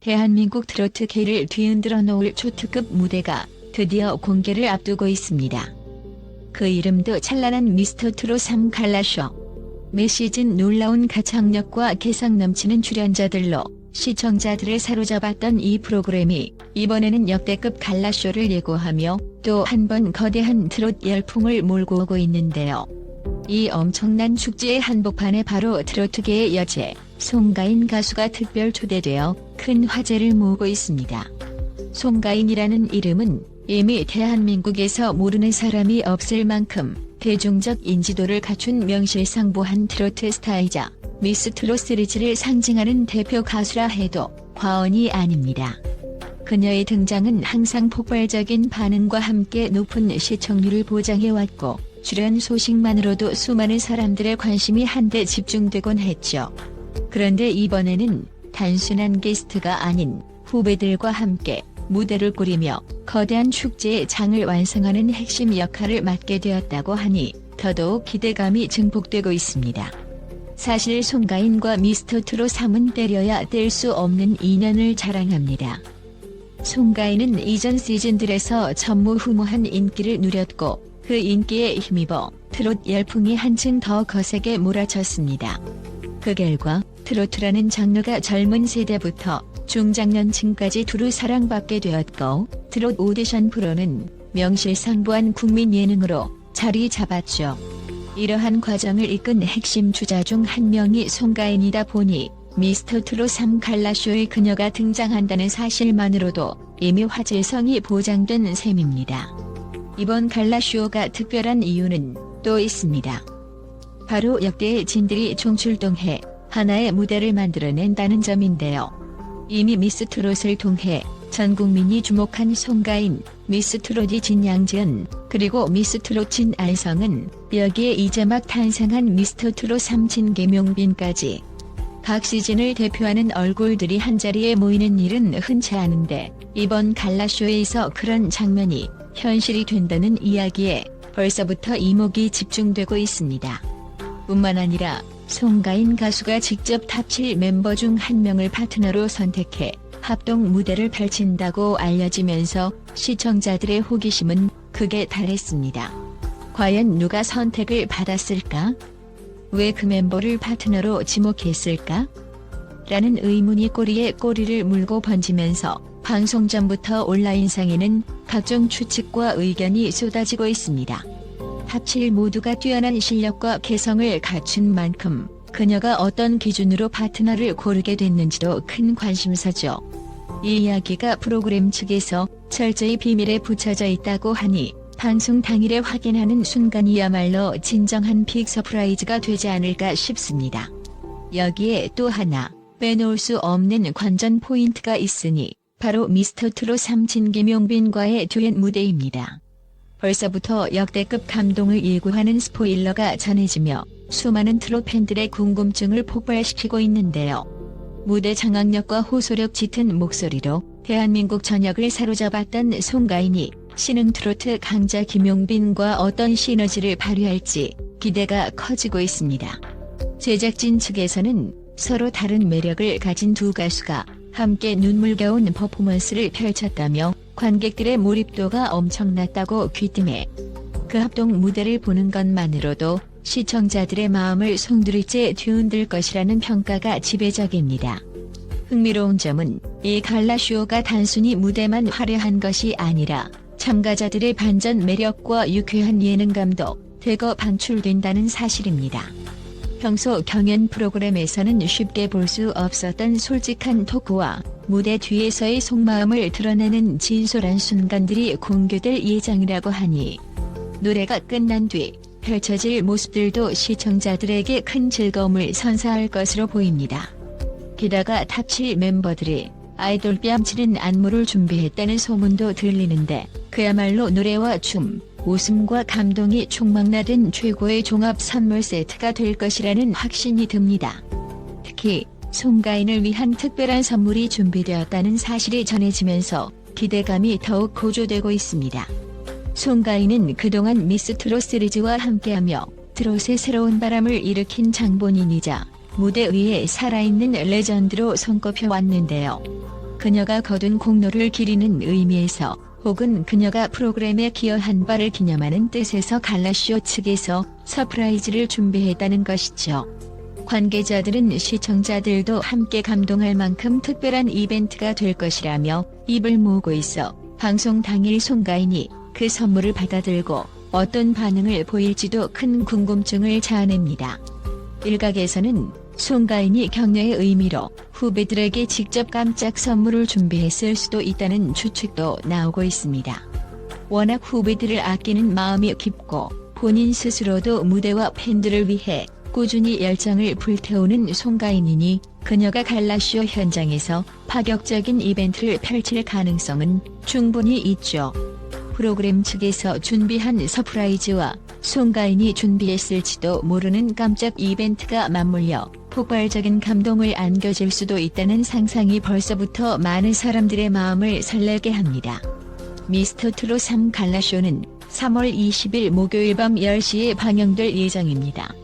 대한민국 트로트계를 뒤흔들어 놓을 초특급 무대가 드디어 공개를 앞두고 있습니다. 그 이름도 찬란한 미스터트롯 3 갈라쇼. 매 시즌 놀라운 가창력과 개성 넘치는 출연자들로 시청자들을 사로잡았던 이 프로그램이 이번에는 역대급 갈라쇼를 예고하며 또 한 번 거대한 트롯 열풍을 몰고 오고 있는데요. 이 엄청난 축제의 한복판에 바로 트로트계의 여제, 송가인 가수가 특별 초대되어 큰 화제를 모으고 있습니다. 송가인이라는 이름은 이미 대한민국에서 모르는 사람이 없을 만큼 대중적 인지도를 갖춘 명실상부한 트로트 스타이자 미스트롯 시리즈를 상징하는 대표 가수라 해도 과언이 아닙니다. 그녀의 등장은 항상 폭발적인 반응과 함께 높은 시청률을 보장해왔고 출연 소식만으로도 수많은 사람들의 관심이 한데 집중되곤 했죠. 그런데 이번에는 단순한 게스트가 아닌 후배들과 함께 무대를 꾸리며 거대한 축제의 장을 완성하는 핵심 역할을 맡게 되었다고 하니 더더욱 기대감이 증폭되고 있습니다. 사실 송가인과 미스터트롯 3은 때려야 뗄 수 없는 인연을 자랑합니다. 송가인은 이전 시즌들에서 전무후무한 인기를 누렸고 그 인기에 힘입어 트롯 열풍이 한층 더 거세게 몰아쳤습니다. 그 결과 트로트라는 장르가 젊은 세대부터 중장년층까지 두루 사랑받게 되었고 트롯 오디션 프로는 명실상부한 국민 예능으로 자리 잡았죠. 이러한 과정을 이끈 핵심 주자 중 한 명이 송가인이다 보니 미스터트롯 3 갈라쇼에 그녀가 등장한다는 사실만으로도 이미 화제성이 보장된 셈입니다. 이번 갈라쇼가 특별한 이유는 또 있습니다. 바로 역대의 진들이 총출동해 하나의 무대를 만들어낸다는 점인데요. 이미 미스트롯을 통해 전 국민이 주목한 송가인, 미스트롯이 진양지은, 그리고 미스트롯 진안성은 여기에 이제 막 탄생한 미스터트롯 3 진계명빈까지 각 시즌을 대표하는 얼굴들이 한자리에 모이는 일은 흔치 않은데 이번 갈라쇼에서 그런 장면이 현실이 된다는 이야기에 벌써부터 이목이 집중되고 있습니다. 뿐만 아니라 송가인 가수가 직접 탑7 멤버 중 한 명을 파트너로 선택해 합동 무대를 펼친다고 알려지면서 시청자들의 호기심은 극에 달했습니다. 과연 누가 선택을 받았을까? 왜 그 멤버를 파트너로 지목했을까? 라는 의문이 꼬리에 꼬리를 물고 번지면서 방송 전부터 온라인상에는 각종 추측과 의견이 쏟아지고 있습니다. 탑7 모두가 뛰어난 실력과 개성을 갖춘 만큼 그녀가 어떤 기준으로 파트너를 고르게 됐는지도 큰 관심사죠. 이 이야기가 프로그램 측에서 철저히 비밀에 붙여져 있다고 하니 방송 당일에 확인하는 순간이야말로 진정한 빅 서프라이즈가 되지 않을까 싶습니다. 여기에 또 하나 빼놓을 수 없는 관전 포인트가 있으니 바로 미스터트롯 3 진기명빈과의 듀엣 무대입니다. 벌써부터 역대급 감동을 예고하는 스포일러가 전해지며 수많은 트롯 팬들의 궁금증을 폭발시키고 있는데요. 무대 장악력과 호소력 짙은 목소리로 대한민국 전역을 사로잡았던 송가인이 신흥 트로트 강자 김용빈과 어떤 시너지를 발휘할지 기대가 커지고 있습니다. 제작진 측에서는 서로 다른 매력을 가진 두 가수가 함께 눈물겨운 퍼포먼스를 펼쳤다며 관객들의 몰입도가 엄청났다고 귀띔해 그 합동 무대를 보는 것만으로도 시청자들의 마음을 송두리째 뒤흔들 것이라는 평가가 지배적입니다. 흥미로운 점은 이 갈라쇼가 단순히 무대만 화려한 것이 아니라 참가자들의 반전 매력과 유쾌한 예능감도 대거 방출된다는 사실입니다. 평소 경연 프로그램에서는 쉽게 볼 수 없었던 솔직한 토크와 무대 뒤에서의 속마음을 드러내는 진솔한 순간들이 공개될 예정이라고 하니 노래가 끝난 뒤 펼쳐질 모습들도 시청자들에게 큰 즐거움을 선사할 것으로 보입니다. 게다가 탑7 멤버들이 아이돌 뺨치는 안무를 준비했다는 소문도 들리는데 그야말로 노래와 춤, 웃음과 감동이 총망라된 최고의 종합 선물 세트가 될 것이라는 확신이 듭니다. 특히 송가인을 위한 특별한 선물이 준비되었다는 사실이 전해지면서 기대감이 더욱 고조되고 있습니다. 송가인은 그동안 미스트롯 시리즈와 함께하며 트롯의 새로운 바람을 일으킨 장본인이자 무대 위에 살아있는 레전드로 손꼽혀왔는데요. 그녀가 거둔 공로를 기리는 의미에서 혹은 그녀가 프로그램에 기여한 바를 기념하는 뜻에서 갈라쇼 측에서 서프라이즈를 준비했다는 것이죠. 관계자들은 시청자들도 함께 감동할 만큼 특별한 이벤트가 될 것이라며 입을 모으고 있어 방송 당일 송가인이 그 선물을 받아들고 어떤 반응을 보일지도 큰 궁금증을 자아냅니다. 일각에서는 송가인이 격려의 의미로 후배들에게 직접 깜짝 선물을 준비했을 수도 있다는 추측도 나오고 있습니다. 워낙 후배들을 아끼는 마음이 깊고 본인 스스로도 무대와 팬들을 위해 꾸준히 열정을 불태우는 송가인이니 그녀가 갈라쇼 현장에서 파격적인 이벤트를 펼칠 가능성은 충분히 있죠. 프로그램 측에서 준비한 서프라이즈와 송가인이 준비했을지도 모르는 깜짝 이벤트가 맞물려 폭발적인 감동을 안겨줄 수도 있다는 상상이 벌써부터 많은 사람들의 마음을 설레게 합니다. 미스터트롯 3 갈라쇼는 3월 20일 목요일 밤 10시에 방영될 예정입니다.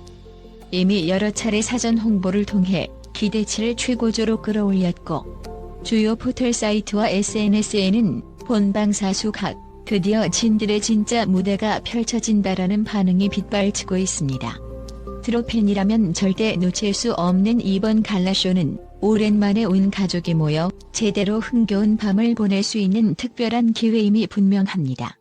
이미 여러 차례 사전 홍보를 통해 기대치를 최고조로 끌어올렸고 주요 포털 사이트와 SNS에는 본방사수각 드디어 진들의 진짜 무대가 펼쳐진다라는 반응이 빗발치고 있습니다. 트롯 팬이라면 절대 놓칠 수 없는 이번 갈라쇼는 오랜만에 온 가족이 모여 제대로 흥겨운 밤을 보낼 수 있는 특별한 기회임이 분명합니다.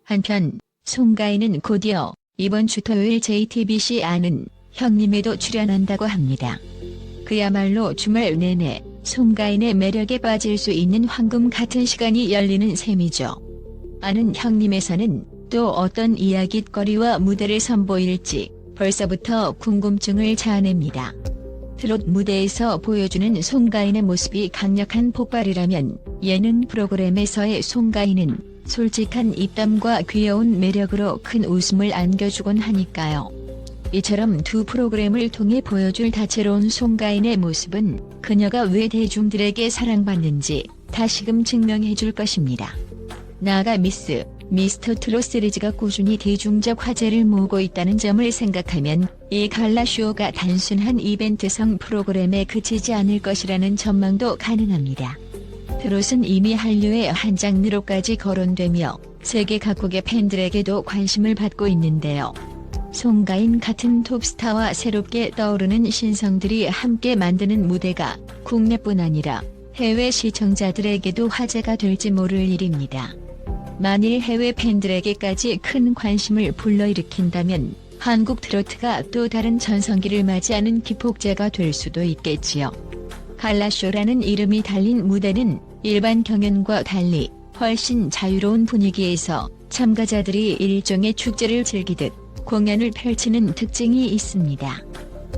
한편 송가인은 곧이어 이번 주 토요일 JTBC 아는 형님에도 출연한다고 합니다. 그야말로 주말 내내 송가인의 매력에 빠질 수 있는 황금 같은 시간이 열리는 셈이죠. 아는 형님에서는 또 어떤 이야깃거리와 무대를 선보일지 벌써부터 궁금증을 자아냅니다. 트롯 무대에서 보여주는 송가인의 모습이 강력한 폭발이라면 예능 프로그램에서의 송가인은 솔직한 입담과 귀여운 매력으로 큰 웃음을 안겨주곤 하니까요. 이처럼 두 프로그램을 통해 보여줄 다채로운 송가인의 모습은 그녀가 왜 대중들에게 사랑받는지 다시금 증명해줄 것입니다. 나아가 미스터트롯 시리즈가 꾸준히 대중적 화제를 모으고 있다는 점을 생각하면 이 갈라쇼가 단순한 이벤트성 프로그램에 그치지 않을 것이라는 전망도 가능합니다. 트롯은 이미 한류의 한 장르로까지 거론되며 세계 각국의 팬들에게도 관심을 받고 있는데요. 송가인 같은 톱스타와 새롭게 떠오르는 신성들이 함께 만드는 무대가 국내뿐 아니라 해외 시청자들에게도 화제가 될지 모를 일입니다. 만일 해외 팬들에게까지 큰 관심을 불러일으킨다면 한국 트로트가 또 다른 전성기를 맞이하는 기폭제가 될 수도 있겠지요. 갈라쇼라는 이름이 달린 무대는 일반 경연과 달리 훨씬 자유로운 분위기에서 참가자들이 일종의 축제를 즐기듯 공연을 펼치는 특징이 있습니다.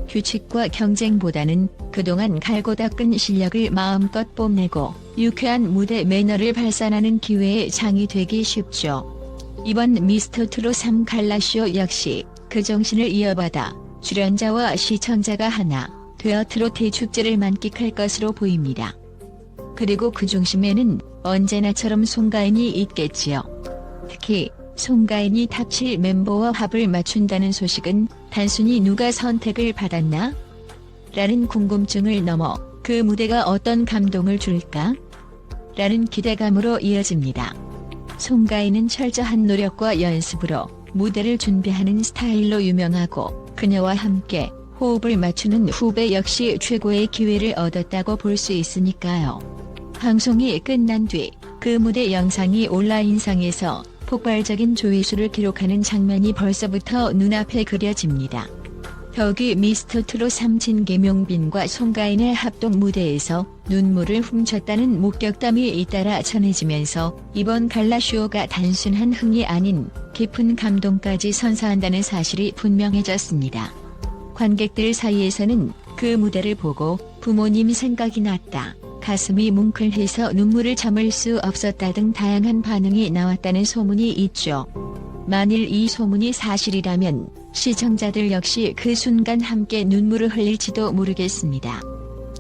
규칙과 경쟁보다는 그동안 갈고 닦은 실력을 마음껏 뽐내고 유쾌한 무대 매너를 발산하는 기회의 장이 되기 쉽죠. 이번 미스터트롯 3 갈라쇼 역시 그 정신을 이어받아 출연자와 시청자가 하나 되어 트롯 대축제를 만끽할 것으로 보입니다. 그리고 그 중심에는 언제나처럼 송가인이 있겠지요. 특히 송가인이 탑7 멤버와 합을 맞춘다는 소식은 단순히 누가 선택을 받았나? 라는 궁금증을 넘어 그 무대가 어떤 감동을 줄까? 라는 기대감으로 이어집니다. 송가인은 철저한 노력과 연습으로 무대를 준비하는 스타일로 유명하고 그녀와 함께 호흡을 맞추는 후배 역시 최고의 기회를 얻었다고 볼 수 있으니까요. 방송이 끝난 뒤 그 무대 영상이 온라인상에서 폭발적인 조회수를 기록하는 장면이 벌써부터 눈앞에 그려집니다. 덕이 미스터트롯 3 진계명빈과 송가인의 합동 무대에서 눈물을 훔쳤다는 목격담이 잇따라 전해지면서 이번 갈라쇼가 단순한 흥이 아닌 깊은 감동까지 선사한다는 사실이 분명해졌습니다. 관객들 사이에서는 그 무대를 보고 부모님 생각이 났다, 가슴이 뭉클해서 눈물을 참을 수 없었다 등 다양한 반응이 나왔다는 소문이 있죠. 만일 이 소문이 사실이라면 시청자들 역시 그 순간 함께 눈물을 흘릴지도 모르겠습니다.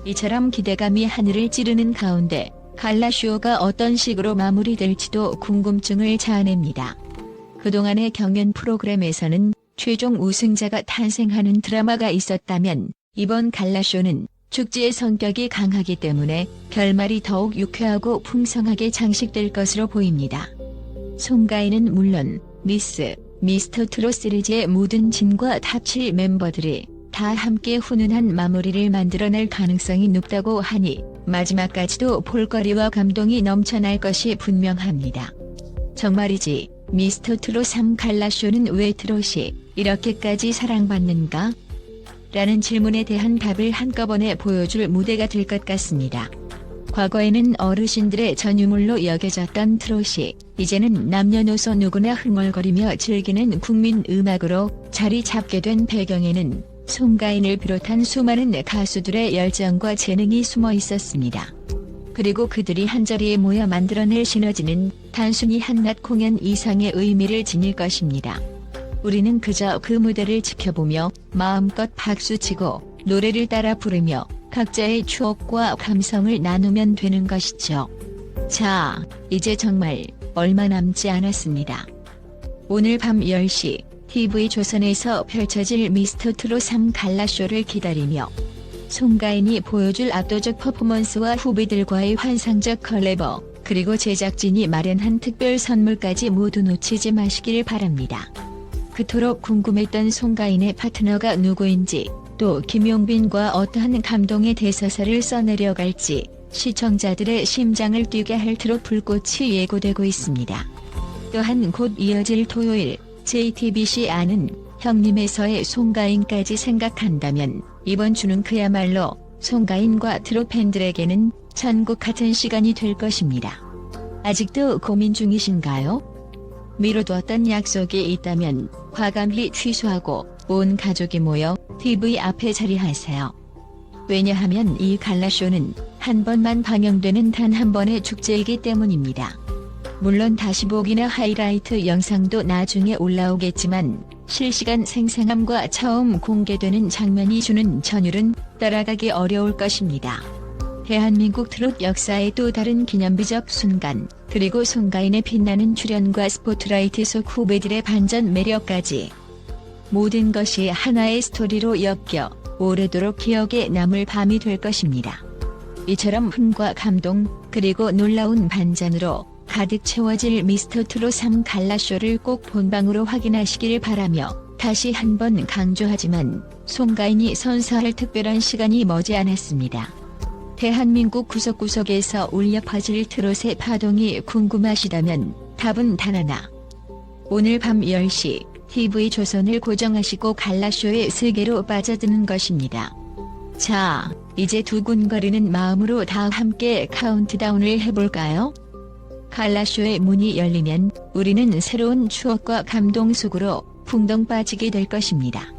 이처럼 기대감이 하늘을 찌르는 가운데 갈라쇼가 어떤 식으로 마무리될지도 궁금증을 자아냅니다. 그동안의 경연 프로그램에서는 최종 우승자가 탄생하는 드라마가 있었다면 이번 갈라쇼는 축제의 성격이 강하기 때문에 결말이 더욱 유쾌하고 풍성하게 장식될 것으로 보입니다. 송가인은 물론 미스터 트롯 시리즈의 모든 진과 탑7 멤버들이 다 함께 훈훈한 마무리를 만들어낼 가능성이 높다고 하니 마지막까지도 볼거리와 감동이 넘쳐날 것이 분명합니다. 정말이지 미스터 트롯 3 갈라쇼는 왜 트롯이 이렇게까지 사랑받는가? 라는 질문에 대한 답을 한꺼번에 보여줄 무대가 될 것 같습니다. 과거에는 어르신들의 전유물로 여겨졌던 트롯이 이제는 남녀노소 누구나 흥얼거리며 즐기는 국민 음악으로 자리 잡게 된 배경에는 송가인을 비롯한 수많은 가수들의 열정과 재능이 숨어 있었습니다. 그리고 그들이 한자리에 모여 만들어낼 시너지는 단순히 한낮 공연 이상의 의미를 지닐 것입니다. 우리는 그저 그 무대를 지켜보며 마음껏 박수치고 노래를 따라 부르며 각자의 추억과 감성을 나누면 되는 것이죠. 자, 이제 정말 얼마 남지 않았습니다. 오늘 밤 10시 TV조선에서 펼쳐질 미스터 트롯 3 갈라쇼를 기다리며 송가인이 보여줄 압도적 퍼포먼스와 후배들과의 환상적 컬래버, 그리고 제작진이 마련한 특별 선물까지 모두 놓치지 마시길 바랍니다. 그토록 궁금했던 송가인의 파트너가 누구인지, 또 김용빈과 어떠한 감동의 대서사를 써내려갈지 시청자들의 심장을 뛰게 할 트롯 불꽃이 예고되고 있습니다. 또한 곧 이어질 토요일 JTBC 아는 형님에서의 송가인까지 생각한다면 이번 주는 그야말로 송가인과 트롯 팬들에게는 천국 같은 시간이 될 것입니다. 아직도 고민 중이신가요? 미뤄두었던 약속이 있다면 과감히 취소하고 온 가족이 모여 TV 앞에 자리하세요. 왜냐하면 이 갈라쇼는 한 번만 방영되는 단 한 번의 축제이기 때문입니다. 물론 다시 보기나 하이라이트 영상도 나중에 올라오겠지만 실시간 생생함과 처음 공개되는 장면이 주는 전율은 따라가기 어려울 것입니다. 대한민국 트롯 역사의 또 다른 기념비적 순간, 그리고 송가인의 빛나는 출연과 스포트라이트 속 후배들의 반전 매력까지 모든 것이 하나의 스토리로 엮여 오래도록 기억에 남을 밤이 될 것입니다. 이처럼 흥과 감동, 그리고 놀라운 반전으로 가득 채워질 미스터 트롯 3 갈라쇼를 꼭 본방으로 확인하시길 바라며, 다시 한번 강조하지만 송가인이 선사할 특별한 시간이 머지않았습니다. 대한민국 구석구석에서 울려 퍼질 트롯의 파동이 궁금하시다면 답은 단 하나. 오늘 밤 10시 TV조선을 고정하시고 갈라쇼의 세계로 빠져드는 것입니다. 자, 이제 두근거리는 마음으로 다 함께 카운트다운을 해볼까요? 갈라쇼의 문이 열리면 우리는 새로운 추억과 감동 속으로 풍덩 빠지게 될 것입니다.